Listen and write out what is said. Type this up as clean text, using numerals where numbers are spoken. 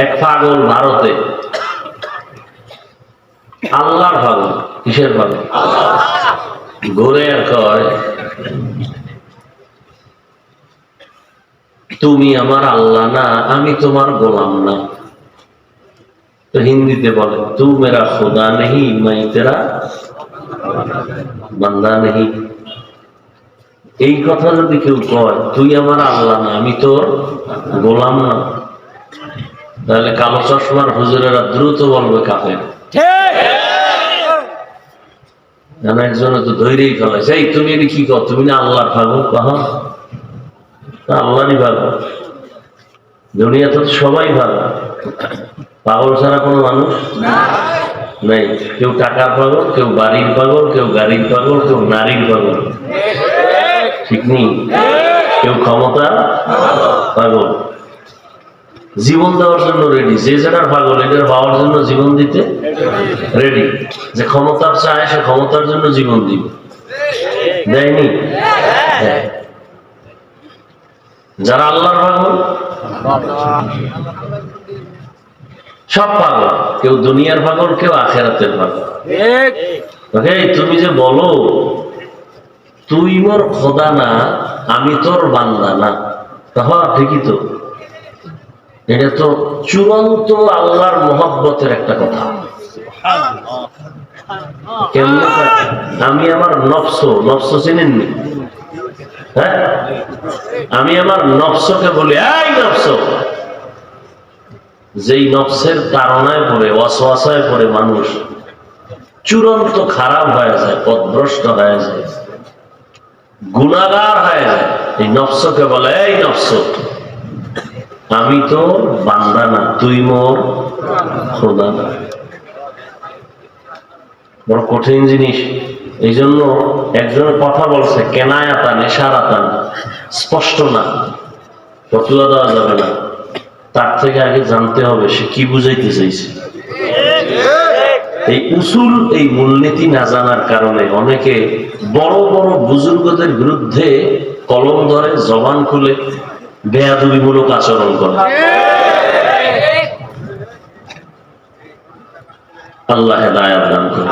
এক পাগল ভারতে, আল্লাহর পাগল। কিসের পাগল? ঘুরে আর কয় তুমি আমার আল্লাহ না, আমি তোমার গোলাম না। তো হিন্দিতে বলে তু মেরা খুদা নেহি, মাই তেরা বান্দা নেহি। এই কথা যদি কেউ কয় তুই আমার আল্লাহ না, আমি তোর গোলাম না, তাহলে কালো চশমার হুজুরেরা দ্রুত বলবে কাফের। একজনে তো ধৈর্যই ফেলাইছে, এই তুমি এটা কি কর, তুমি না আল্লাহর পাগল? কখন আল্লাহরই পাগল। দুনিয়াতে তো সবাই ভালো, পাগল ছাড়া কোনো মানুষ নেই। কেউ টাকার পাগল, কেউ বাড়ির পাগল, কেউ গাড়ির পাগল, কেউ নারীর পাগল, ঠিক নেই? কেউ ক্ষমতা পাগল, জীবন দেওয়ার জন্য রেডি। যে যার পাগল এটার পাওয়ার জন্য জীবন দিতে রেডি। যে ক্ষমতা চায় সে ক্ষমতার জন্য জীবন দিবে, দেয়নি? যারা আল্লাহর পাগল সব পাগল, কেউ দুনিয়ার পাগল, কেউ আখেরাতের পাগল। তুমি যে বলো তুই মোর খোদা না, আমি তোর বান্দা না, তাহলে ঠিকই তো। এটা তো চূড়ান্ত আল্লাহর মহব্বতের একটা কথা। কেমন? আমি আমার নফস চিনেননি? হ্যাঁ, আমি আমার নফসকে বলি এই নফস। যেই নফসের তাড়নায় পড়ে, ওয়াসওয়াসায় পড়ে মানুষ চূড়ান্ত খারাপ হয়ে যায়, পথভ্রষ্ট হয়ে যায়, গুনাহগার হয়ে যায়, এই নফসকে বলে এই নফস, আমি তো বান্দা না, তুই মোর খোদা না। বড় কঠিন জিনিস। এই জন্য একজন কথা বলছে কেনায়াতান, ইশারাতান, স্পষ্ট না, ফতোয়া দেওয়া যাবে না। তার থেকে আগে জানতে হবে সে কি বুঝাইতে চাইছে। এই উসুল, এই মূলনীতি না জানার কারণে অনেকে বড় বড় বুজুর্গদের বিরুদ্ধে কলম ধরে, জবান খুলে বেয়াদবিমূলক আচরণ করে। আল্লাহ হেদায়েত দান করুন।